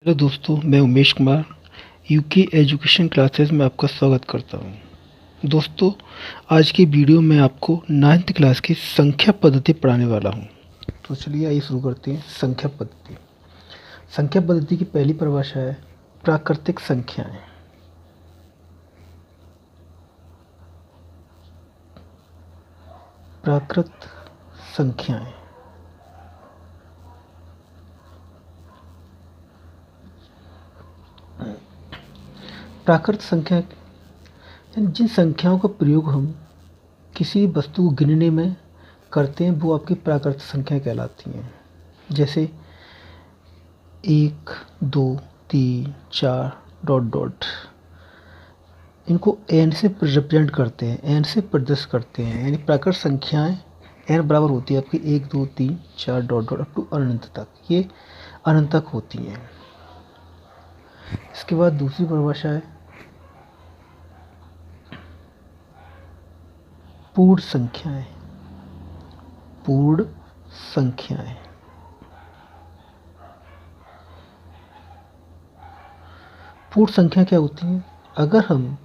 Hello दोस्तों, मैं Umesh Kumar UK education classes में आपका स्वागत करता हूं। दोस्तों, आज की वीडियो में आपको 9th क्लास की संख्या पद्धति पढ़ाने वाला हूं। तो चलिए आइए शुरू करते हैं। संख्या पद्धति। संख्या पद्धति की पहली परिभाषा है प्राकृतिक संख्याएं। प्राकृत संख्याएं। प्राकृत संख्या जिन संख्याओं का प्रयोग हम किसी वस्तु को गिनने में करते हैं वो आपकी प्राकृतिक संख्या कहलाती हैं। जैसे 1, 2, 3, 4 डॉट डॉट, इनको एन से रिप्रेजेंट करते हैं, एन से प्रदर्शित करते हैं। यानी प्राकृतिक संख्याएं एन बराबर होती है आपकी 1, 2, 3, 4 डॉट डॉट अप टू अनंत तक। ये अनंत तक होती हैं। इसके बाद दूसरी परिभाषा है पूर्ण संख्याएं। पूर्ण संख्याएं। पूर्ण संख्या क्या होती हैं? अगर हम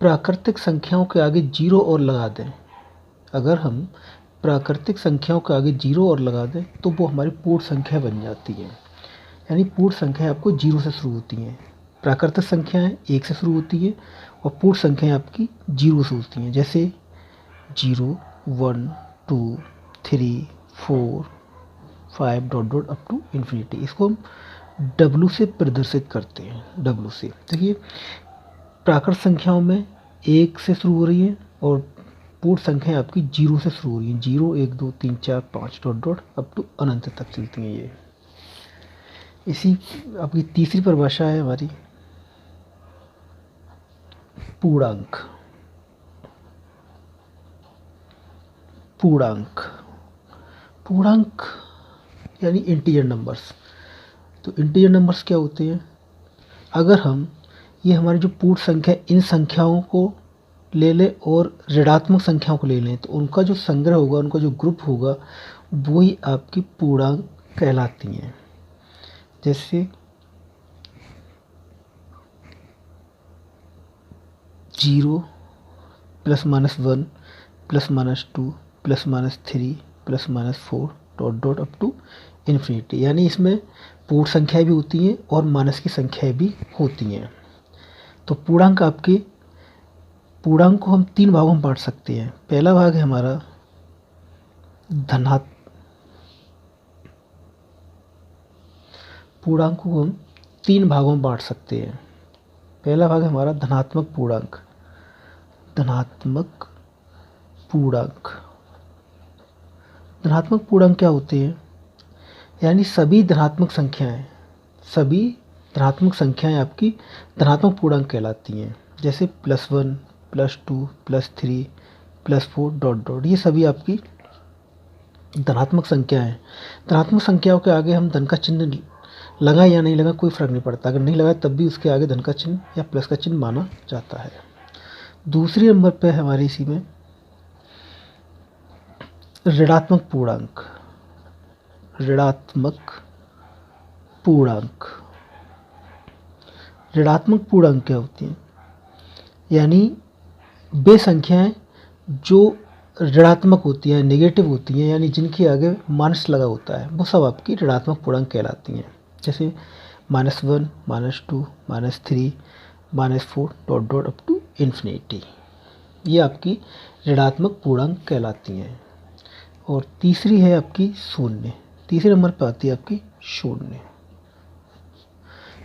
प्राकृतिक संख्याओं के आगे जीरो और लगा दें, अगर हम प्राकृतिक संख्याओं के आगे जीरो और लगा दें तो वो हमारी पूर्ण संख्या बन जाती है। यानी पूर्ण संख्या आपको जीरो से शुरू होती हैं। प्राकृतिक संख्याएं 1 से शुरू होती है और पूर्ण संख्याएं आपकी जीरो से होती हैं। जैसे 0, 1, 2, 3, 4, 5 dot dot up to infinity. इसको हम डब्लू से प्रदर्शित करते हैं। डब्लू से देखिए, प्राकृतिक संख्याओं में 1 से शुरू हो रही है और पूर्ण संख्याएं आपकी 0 से शुरू हो रही हैं। 0, 1, 2, 3, 4, 5 डॉट डॉट अप टू अनंत तक चलती हैं ये। इसी आपकी तीसरी परिभाषा है हमारी पूर्णांक। पूर्णांक। पूर्णांक यानी इंटीजर नंबर्स। तो इंटीजर नंबर्स क्या होते हैं? अगर हम ये हमारी जो पूर्ण संख्या, इन संख्याओं को ले लें और ऋणात्मक संख्याओं को ले लें तो उनका जो संग्रह होगा, उनका जो ग्रुप होगा, वही आपकी पूर्णांक कहलाती हैं। जैसे 0 plus minus 1 plus minus 2 plus minus 3 plus minus 4 dot dot up to इन्फिनिटी। यानी इसमें पूर्ण संख्याएं भी होती हैं और माइनस की संख्याएं भी होती हैं। तो पूर्णांक आपके, पूर्णांक को हम 3 भागों में बांट सकते हैं। पहला भाग है हमारा पूर्णांक को हम 3 भागों में बांट सकते हैं। पहला भाग है हमारा धनात्मक पूर्णांक। धनात्मक पूर्णांक। धनात्मक पूर्णांक क्या होते हैं? यानी सभी धनात्मक संख्याएं, सभी धनात्मक संख्याएं आपकी धनात्मक पूर्णांक कहलाती हैं। जैसे +1, +2, +3, +4 डॉट डॉट, ये सभी आपकी धनात्मक संख्या है। धनात्मक संख्याओं के आगे हम धन का चिन्ह लगा या नहीं लगा कोई फर्क नहीं पड़ता। अगर नहीं लगा तब भी उसके आगे धन का चिन्ह या प्लस का चिन्ह माना जाता है। दूसरी नंबर पे हमारी इसी में ऋणात्मक पूर्णांक। ऋणात्मक पूर्णांक। ऋणात्मक पूर्णांक क्या होती हैं? यानी वे संख्याएं जो ऋणात्मक होती हैं, नेगेटिव होती हैं, यानी जिनके आगे माइनस लगा होता है, वो सब आपकी ऋणात्मक पूर्णांक कहलाती हैं। जैसे -1, -2, -3, -4 dot dot up to infinity. ये आपकी ऋणात्मक पूर्णांक कहलाती हैं। और तीसरी है आपकी शून्य। तीसरे नंबर पर आती है आपकी शून्य।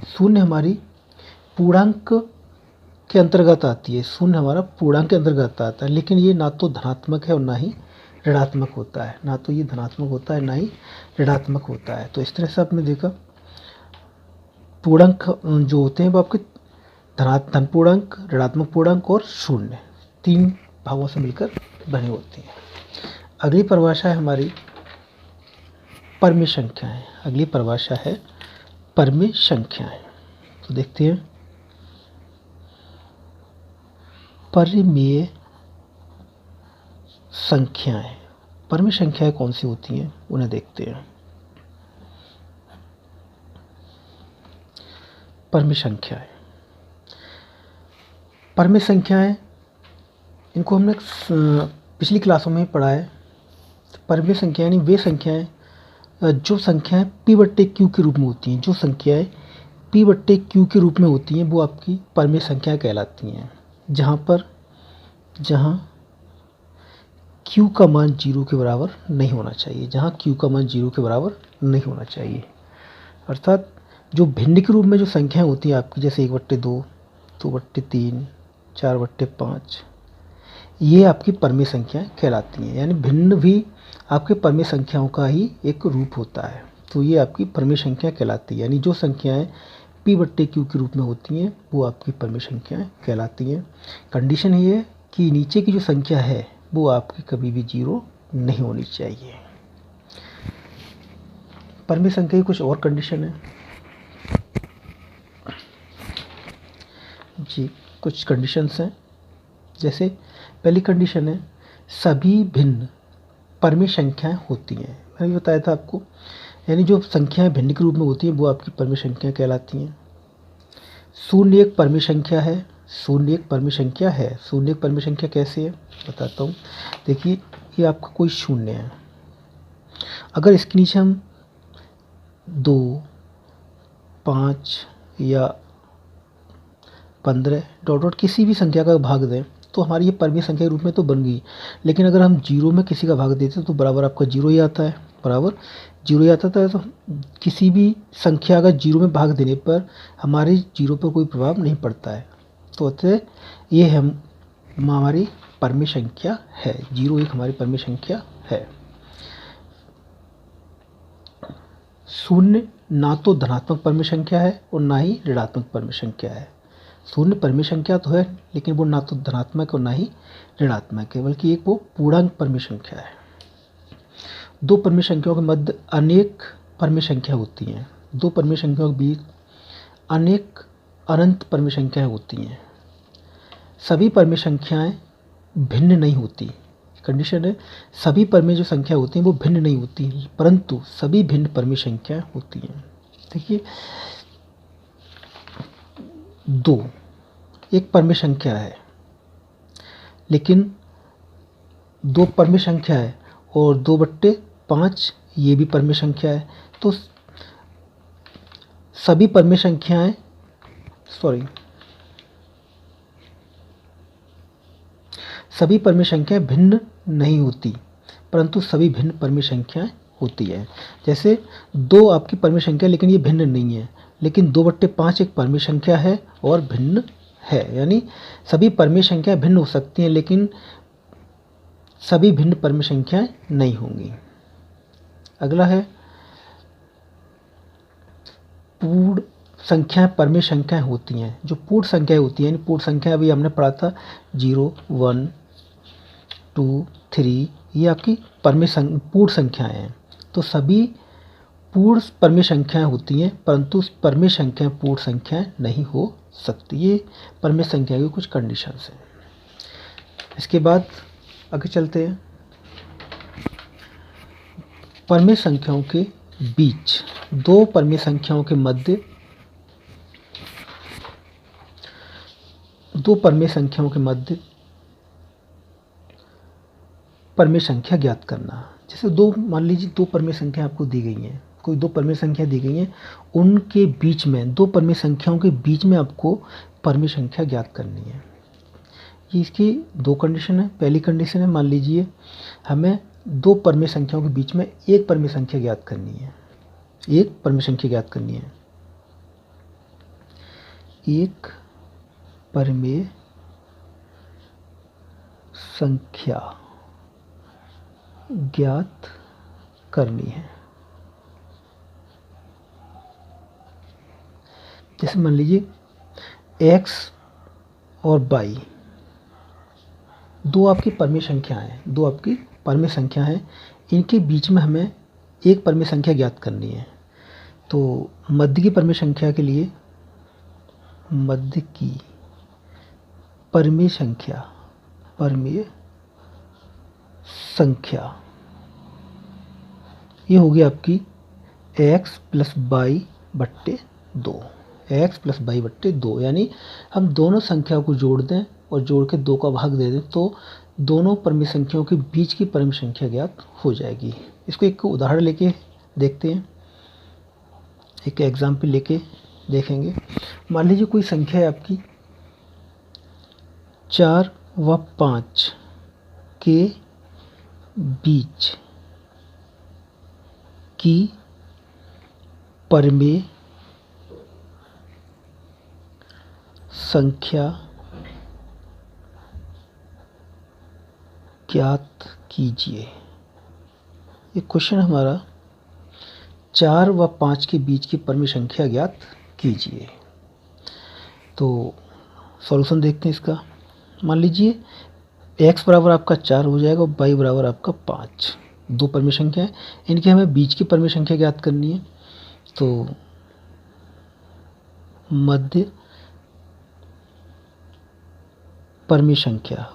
शून्य हमारी पूर्णांक के अंतर्गत आती है। शून्य हमारा पूर्णांक के अंतर्गत आता है, लेकिन ये ना तो धनात्मक है और ना ही ऋणात्मक होता है। ना तो ये धनात्मक होता है, ना ही ऋणात्मक होता है। तो इस तरह से आपने देखा पूर्णांक जो होते हैं वो आपके धन पूर्णांक, ऋणात्मक पूर्णांक और शून्य, 3 भागों से मिलकर बने होते हैं। अगली परिभाषा है हमारी परमेय संख्याएं। अगली परिभाषा है परमेय संख्याएं। तो देखते हैं परमेय संख्याएं। परमेय संख्याएं कौन सी होती हैं उन्हें देखते हैं। परमेय संख्याएं। परमेय संख्याएं, इनको हमने पिछली क्लासों में पढ़ा है। परमेय संख्या यानी वे संख्याएं जो संख्याएं p/q के रूप में होती हैं। जो संख्याएं p/q के रूप में होती हैं वो आपकी परमेय संख्याएं कहलाती हैं। जहाँ q का मान 0 के बराबर नहीं होना चाहिए। जहाँ q का मान 0 के बराबर नहीं होना चाहिए, अर्थात जो भिन्न के रूप में जो संख्याएं होती हैं आपकी, जैसे 1/2, 2/3, 4/5, ये आपकी परमेय संख्याएं कहलाती हैं। यानी भिन्न भी आपके परमेय संख्याओं का ही एक रूप होता है, तो ये आपकी परमेय संख्या कहलाती है। यानी जो संख्याएं p/q के रूप में होती हैं वो आपकी परमेय संख्याएं कहलाती हैं। कंडीशन ये है कि नीचे की जो संख्या है वो आपकी कभी भी 0 नहीं होनी चाहिए। परमेय संख्या की कुछ और कंडीशन है जी, कुछ कंडीशंस हैं। जैसे पहली कंडीशन है सभी भिन्न परमेय संख्याएं होती हैं। मैंने भी बताया था आपको, यानी जो संख्याएं भिन्न के रूप में होती हैं वो आपकी परमेय संख्याएं कहलाती हैं। शून्य एक परमेय संख्या है। शून्य एक परमेय संख्या है। शून्य एक परमेय संख्या कैसे है बताता हूँ। देखिए, ये आपका कोई शून्य है, अगर इसके नीचे हम 2, 5 या 15 डॉट डॉट किसी भी संख्या का भाग दें तो हमारी ये परमेय संख्या के रूप में तो बन गई। लेकिन अगर हम 0 में किसी का भाग देते तो बराबर आपका 0 ही आता है, बराबर 0 ही आता था। तो किसी भी संख्या का 0 में भाग देने पर हमारे 0 पर कोई प्रभाव नहीं पड़ता है। तो अतः ये हमारी परमेय संख्या है। 0 एक हमारी परमेय संख्या है। शून्य ना तो धनात्मक परमेय संख्या है और ना ही ऋणात्मक परमेय संख्या है। शून्य परमेय संख्या तो है, लेकिन वो ना तो धनात्मक और ना ही ऋणात्मक है, बल्कि एक वो पूर्णांक परमेय संख्या है। दो परमेय संख्याओं के मध्य अनेक परमेय संख्या होती हैं। दो परमेय संख्याओं के बीच अनेक अनंत परमेय संख्याएं होती हैं। सभी परमेय संख्याएं भिन्न नहीं होती। कंडीशन है सभी परमेय जो संख्या होती हैं वो भिन्न नहीं होती, परंतु सभी भिन्न परमेय संख्याएं होती हैं। देखिए, 2 एक परमेय संख्या है, लेकिन 2 परमेय संख्या है और 2/5 ये भी परमेय संख्या है। तो सभी परमेय संख्याएं सभी परमेय संख्याएं भिन्न नहीं होती, परंतु सभी भिन्न परमेय संख्याएं होती है। जैसे 2 आपकी परमेय संख्या लेकिन ये भिन्न नहीं है, लेकिन 2/5 एक परमेय संख्या है और भिन्न है। यानी सभी परमेय संख्याएं भिन्न हो सकती हैं, लेकिन सभी भिन्न परमेय संख्याएं नहीं होंगी। अगला है पूर्ण संख्याएं परमेय संख्याएं होती हैं। जो पूर्ण संख्याएं होती हैं, यानी पूर्ण संख्या अभी हमने पढ़ा था 0, 1, 2, 3, ये आपकी पूर्ण संख्याएं हैं। तो सभी पूर्ण परमेय संख्याएं होती हैं, परंतु परमेय संख्याएं पूर्ण संख्याएं नहीं हो सकती। ये परमेय संख्या की कुछ कंडीशंस हैं। इसके बाद आगे चलते हैं। परमेय संख्याओं के बीच दो परमेय संख्याओं के मध्य परमेय संख्या ज्ञात करना। जैसे मान लीजिए 2 परमेय संख्या आपको दी गई हैं, कोई 2 परमेय संख्या दी गई हैं, उनके बीच में 2 परमेय संख्याओं के बीच में आपको परमेय संख्या ज्ञात करनी है। ये इसकी 2 कंडीशन है। पहली कंडीशन है, मान लीजिए हमें 2 परमेय संख्याओं के बीच में एक परमेय संख्या ज्ञात करनी है। एक परमेय संख्या ज्ञात करनी है। एक परमेय संख्या ज्ञात करनी है। जैसे मान लीजिए x और y दो आपकी परमेय संख्याएं हैं। दो आपकी परमेय संख्या हैं, इनके बीच में हमें एक परमेय संख्या ज्ञात करनी है। तो मध्य की परमेय संख्या के लिए मध्य की परमेय संख्या ये होगी आपकी x + y/2। X plus Y बट्टे 2, यानी हम दोनों संख्या को जोड़ दें और जोड़ के 2 का भाग दे दें तो दोनों परिमित संख्याओं के बीच की परिमित संख्या ज्ञात हो जाएगी। इसको एक उदाहरण लेके देखते हैं, एक एग्जाम्पल लेके देखेंगे। मान लीजिए कोई संख्या है आपकी 4 व 5 के बीच की परिमेय संख्या ज्ञात कीजिए। ये क्वेश्चन हमारा 4 व 5 के बीच की परिमेय संख्या ज्ञात कीजिए। तो सॉल्यूशन देखते हैं इसका। मान लीजिए x बराबर आपका 4 हो जाएगा और y बराबर आपका 5, दो परिमेय संख्या है, इनके हमें बीच की परिमेय संख्या ज्ञात करनी है। तो मध्य परिमेय संख्या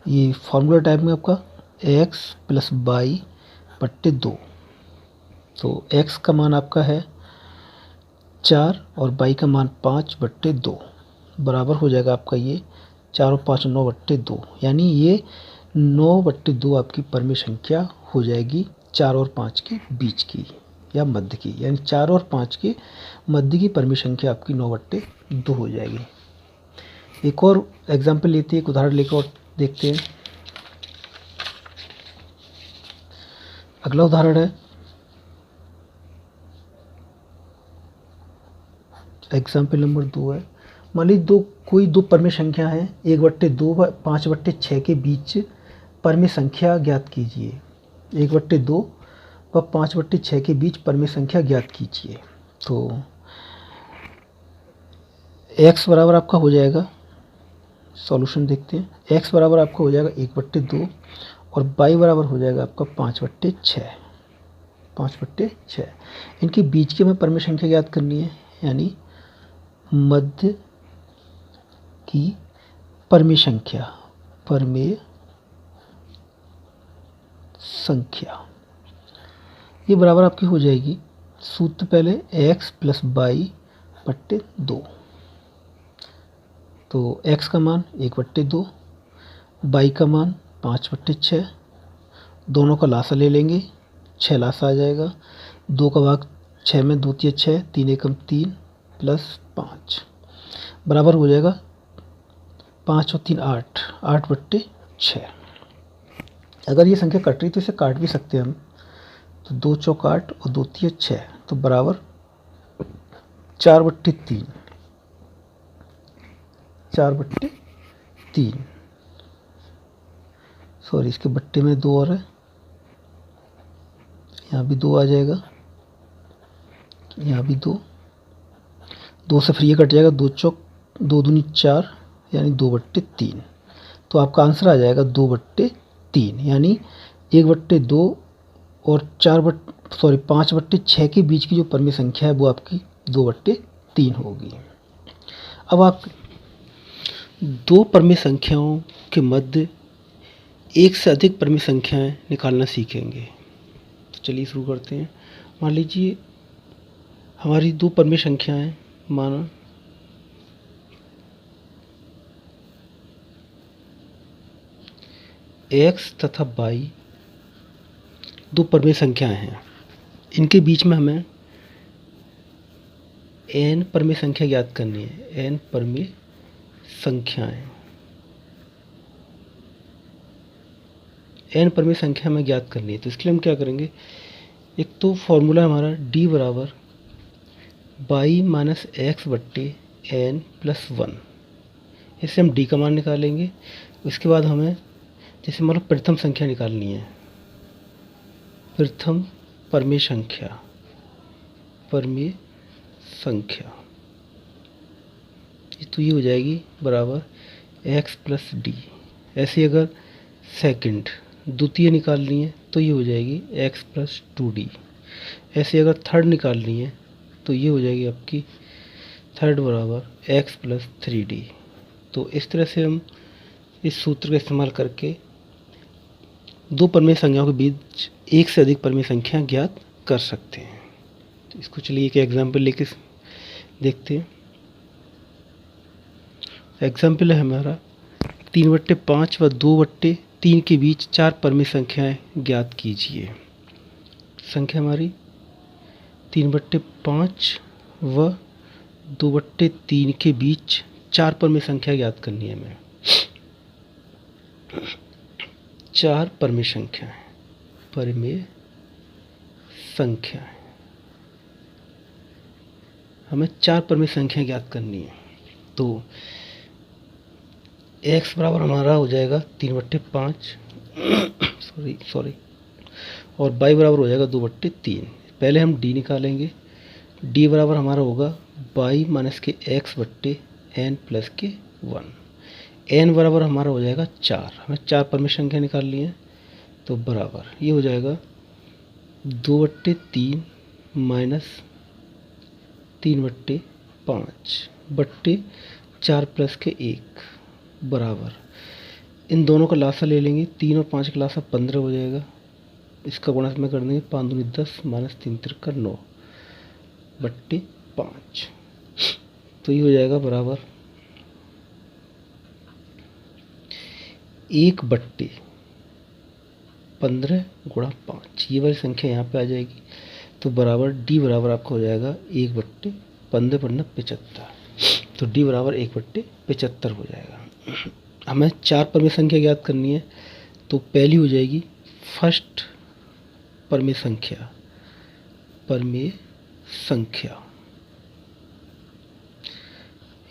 ये फॉर्मूला टाइप में आपका x प्लस वाई बट्टे 2। तो x का मान आपका है 4 और y का मान 5 बट्टे 2 बराबर हो जाएगा आपका ये 4 और 5 9 बट्टे 2, यानी ये 9 बट्टे 2 आपकी परिमेय संख्या हो जाएगी 4 और 5 के बीच की या मध्य की, यानी 4 और 5 के मध्य की परिमेय संख्या आपकी 9 बट्टे 2 हो जाएगी। एक और एग्जाम्पल लेते हैं, एक उदाहरण लेकर और देखते हैं। अगला उदाहरण है एग्जाम्पल नंबर 2 है। मान लीजिए कोई दो परिमेय संख्या है 1 बट्टे 2 व 5 बट्टे 6 के बीच परिमेय संख्या ज्ञात कीजिए। 1 बट्टे 2 व 5 बट्टे 6 के बीच परिमेय संख्या ज्ञात कीजिए। तो x बराबर आपका हो जाएगा, सॉल्यूशन देखते हैं। x बराबर आपका हो जाएगा 1 बट्टे 2 और y बराबर हो जाएगा आपका 5 बट्टे 6। इनके बीच की हमें परिमेय संख्या ज्ञात करनी है, यानी मध्य की परिमेय संख्या ये बराबर आपकी हो जाएगी, सूत्र पहले x प्लस वाई बट्टे 2। तो x का मान 1 बट्टे 2, y का मान 5 बट्टे 6, दोनों का लासा ले लेंगे, 6 लासा आ जाएगा, 2 का भाग 6 में 2 तिया 6, 3 एकम 3 प्लस 5 बराबर हो जाएगा 5 और 3 8 बट्टे 6। अगर ये संख्या कट रही तो इसे काट भी सकते हैं हम, तो 2 चौक 8 और 2 तिया 6, तो बराबर 4 बट्टे 3। सॉरी, इसके बट्टे में 2 और है, यहाँ भी 2 आ जाएगा, यहाँ भी 2 से फिर ये कट जाएगा, 2 चौक 2 दूनी 4, यानी 2 बट्टे 3। तो आपका आंसर आ जाएगा 2 बट्टे 3, यानी 1 बट्टे 2 और 5 बट्टे 6 के बीच की जो परिमेय संख्या है वो आपकी 2 बट्टे 3 होगी। अब आप दो परिमेय संख्याओं के मध्य एक से अधिक परिमेय संख्याएं निकालना सीखेंगे। तो चलिए शुरू करते हैं। मान लीजिए हमारी दो परिमेय संख्याएं, माना x तथा y दो परिमेय संख्याएं हैं। इनके बीच में हमें n परिमेय संख्या ज्ञात करनी है, n परिमेय संख्याएं, n परिमेय संख्या हमें ज्ञात करनी है। तो इसके लिए हम क्या करेंगे, एक तो फॉर्मूला हमारा d बराबर y माइनस एक्स बट्टे n प्लस 1, इससे हम d का मान निकालेंगे। उसके बाद हमें जैसे मतलब प्रथम संख्या निकालनी है, प्रथम परिमेय संख्या तो ये हो जाएगी बराबर x प्लस डी। ऐसे अगर सेकंड द्वितीय निकालनी है तो ये हो जाएगी x प्लस 2d। ऐसे अगर थर्ड निकालनी है तो ये हो जाएगी आपकी थर्ड बराबर x प्लस 3d। तो इस तरह से हम इस सूत्र का इस्तेमाल करके दो परिमेय संख्याओं के बीच एक से अधिक परिमेय संख्या ज्ञात कर सकते हैं। तो इसको चलिए एक एग्जाम्पल लेके देखते हैं। एग्जाम्पल है हमारा 3/5 व 2/3 के बीच 4 परिमेय संख्याएं ज्ञात कीजिए। संख्या हमारी 3/5 व 2/3 के बीच 4 परिमेय संख्या ज्ञात करनी है हमें। 4 परिमेय संख्याएं हमें 4 परिमेय संख्या ज्ञात करनी है। तो x बराबर हमारा हो जाएगा 3/5 सॉरी और y बराबर हो जाएगा 2/3। पहले हम d निकालेंगे। d बराबर हमारा होगा y माइनस के x बट्टे n प्लस के 1। n बराबर हमारा हो जाएगा 4। हमें 4 परिमेय संख्या निकालनी है। तो बराबर ये हो जाएगा 2/3 माइनस 3/5 बट्टे 4 प्लस के 1 बराबर, इन दोनों का लासा ले लेंगे। 3 और 5 का लासा 15 हो जाएगा। इसका गुणा में कर देंगे 5 दूनी 10 माइनस 3 तिरका 9 बट्टे 5। तो ये हो जाएगा बराबर 1/15 गुणा 5। ये वाली संख्या यहाँ पे आ जाएगी। तो बराबर d बराबर आपका हो जाएगा 1/15 पन्ना 75। तो d बराबर 1/75 हो जाएगा। हमें 4 परिमेय संख्या ज्ञात करनी है। तो पहली हो जाएगी फर्स्ट परिमेय संख्या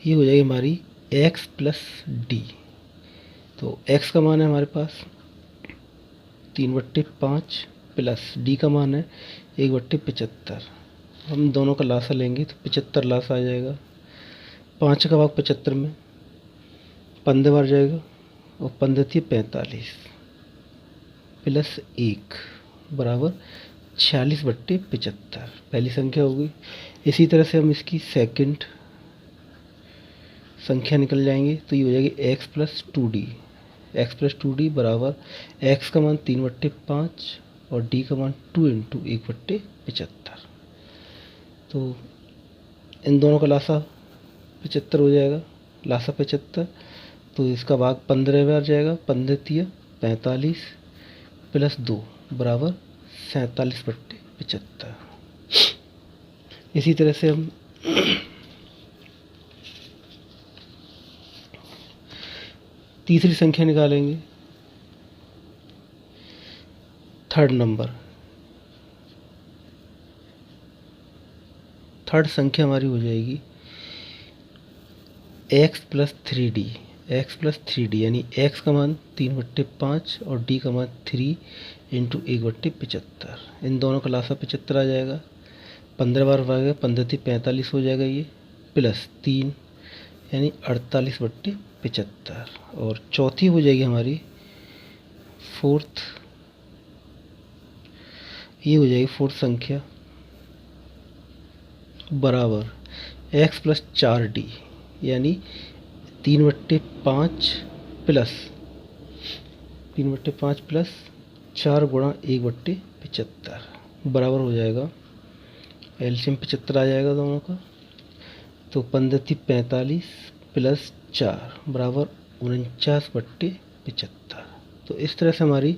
ये हो जाएगी हमारी x प्लस डी। तो x का मान है हमारे पास 3/5 प्लस d का मान है 1/75। हम दोनों का लासा लेंगे तो 75 लासा आ जाएगा। 5 का भाग 75 में 15 बार जाएगा और 15 थी 45 प्लस 1 बराबर 46/75 पहली संख्या होगी। इसी तरह से हम इसकी सेकंड संख्या निकल जाएंगे। तो ये हो जाएगी x प्लस 2d बराबर x का मान 3/5 और d का मान 2 इंटू 1/75। तो इन दोनों का लासा 75 हो जाएगा। लासा 75 तो इसका भाग 15 बार जाएगा। 15 तिया 45 प्लस 2 बराबर 47/75। इसी तरह से हम तीसरी संख्या निकालेंगे। थर्ड संख्या हमारी हो जाएगी x प्लस 3d यानी x का मान 3/5 और d का मान 3 इंटू 1/75। इन दोनों का लासा 75 आ जाएगा। 15 बार भागेगा 15 थी 45 हो जाएगा ये प्लस 3 यानी 48/75। और चौथी हो जाएगी हमारी फोर्थ संख्या बराबर x प्लस 4d यानी 3/5 प्लस 4 गुणा 1/75 बराबर हो जाएगा। एलसीएम 75 आ जाएगा दोनों का। तो 15 थी 45 प्लस 4 बराबर 49/75। तो इस तरह से हमारी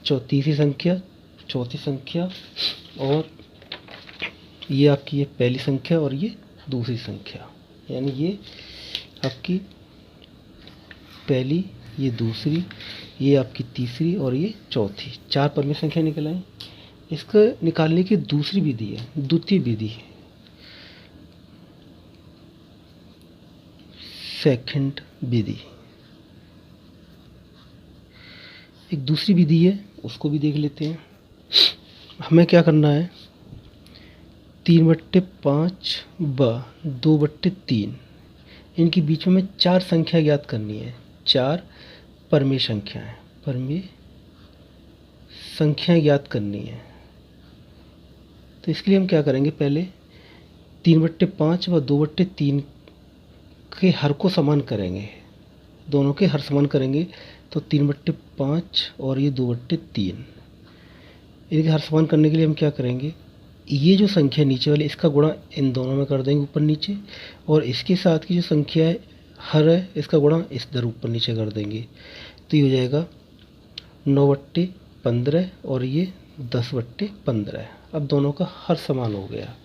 चौथी संख्या और ये आपकी ये पहली संख्या और ये दूसरी संख्या, यानी ये आपकी पहली, ये दूसरी, ये आपकी तीसरी और ये चौथी 4 परिमेय संख्या निकल आई। इसको निकालने की दूसरी विधि है, द्वितीय विधि है, सेकंड विधि। एक दूसरी विधि है, उसको भी देख लेते हैं। हमें क्या करना है, 3/5 व 2/3 इनके बीच में 4 संख्या ज्ञात करनी है। 4 परिमेय संख्याएं ज्ञात करनी है। तो इसके लिए हम क्या करेंगे, पहले 3/5 व 2/3 के हर को समान करेंगे, दोनों के हर समान करेंगे तो 3/5 और ये 2/3। इनके हर समान करने के लिए हम क्या करेंगे, ये जो संख्या नीचे वाली इसका गुणा इन दोनों में कर देंगे ऊपर नीचे, और इसके साथ की जो संख्या है हर है इसका गुणा इस दर ऊपर नीचे कर देंगे। तो ये हो जाएगा 9/15 और ये 10/15। अब दोनों का हर समान हो गया।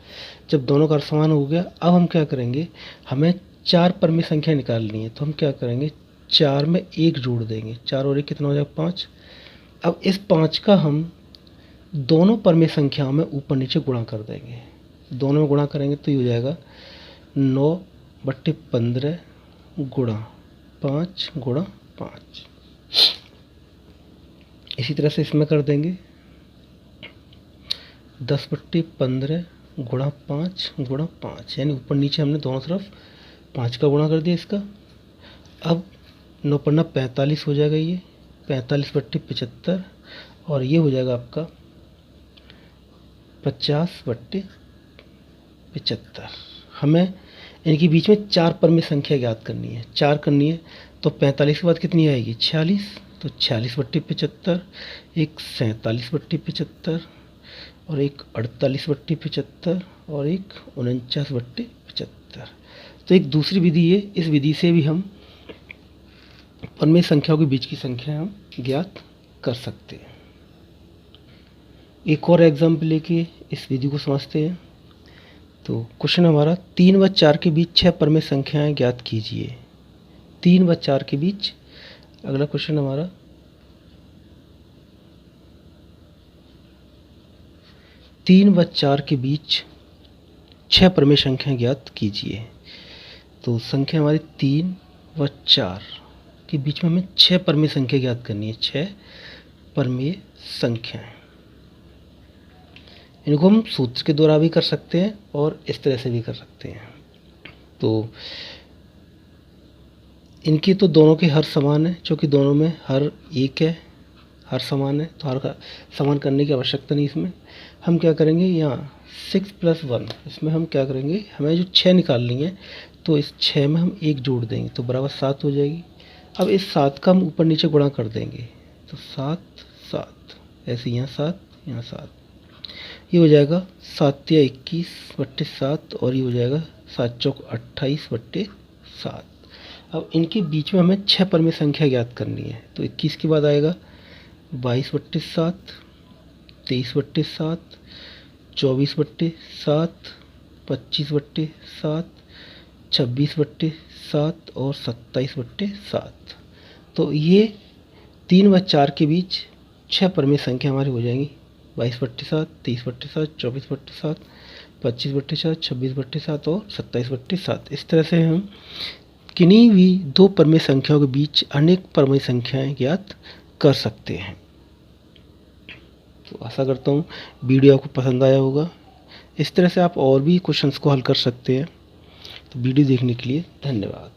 जब दोनों का हर समान हो गया, अब हम क्या करेंगे, हमें 4 परमी संख्या निकालनी है। तो हम क्या करेंगे, 4 में 1 जोड़ देंगे। 4 और 1 कितना हो जाएगा, 5। अब इस 5 का हम दोनों परमी संख्याओं में ऊपर नीचे गुणा कर देंगे। दोनों में गुणा करेंगे तो ये हो जाएगा 9/15 गुणा 5 गुणा 5। इसी तरह से इसमें कर देंगे 10/15 गुणा 5 गुणा 5, यानी ऊपर नीचे हमने दोनों तरफ 5 का गुणा कर दिया इसका। अब 9×5 45 हो जाएगा, ये 45/75, और ये हो जाएगा आपका 50/75। हमें इनके बीच में 4 परमी संख्या ज्ञात करनी है, 4 करनी है। तो 45 के बाद कितनी आएगी, 46। तो 46/75, एक 47/75, और एक 48/75, और एक 49/75। तो एक दूसरी विधि है, इस विधि से भी हम परमी संख्याओं के बीच की संख्या हम ज्ञात कर सकते हैं। एक और एग्जाम्पल लेके इस विधि को समझते हैं। तो क्वेश्चन हमारा 3 व 4 के बीच 6 परमी संख्याएं ज्ञात कीजिए। 3 व 4 के बीच, अगला क्वेश्चन हमारा 3 व 4 के बीच 6 परमी संख्याएं ज्ञात कीजिए। तो संख्या हमारी 3 व 4 के बीच में हमें 6 परमी संख्या ज्ञात करनी है, 6 परमी संख्याएं। इनको हम सूत्र के द्वारा भी कर सकते हैं और इस तरह से भी कर सकते हैं। तो इनकी तो दोनों के हर समान है, क्योंकि दोनों में हर एक है, हर समान है, तो हर का समान करने की आवश्यकता नहीं। इसमें हम क्या करेंगे, यहाँ 6 + 1, इसमें हम क्या करेंगे, हमें जो 6 निकालनी है, तो इस 6 में हम 1 जोड़ देंगे तो बराबर 7 हो जाएगी। अब इस 7 का हम ऊपर नीचे गुणा कर देंगे, तो 7 7, ऐसे यहाँ 7 यहाँ 7, ये हो जाएगा 7 या 21/7, और ये हो जाएगा 7 चौक 28/7। अब इनके बीच में हमें 6 परमी संख्या ज्ञात करनी है। तो 21 के बाद आएगा 22/7, 23/7, 24/7, 25/7, 26/7 और 27/7। तो ये 3 व 4 के बीच 6 परमी संख्या हमारी हो जाएंगी, 22/7, 23/7, 24/7, 25/7, 26/7 और 27/7। इस तरह से हम किन्हीं भी 2 परमी संख्याओं के बीच अनेक परमी संख्याएं ज्ञात कर सकते हैं। तो आशा करता हूँ वीडियो आपको पसंद आया होगा। इस तरह से आप और भी क्वेश्चंस को हल कर सकते हैं। तो वीडियो देखने के लिए धन्यवाद।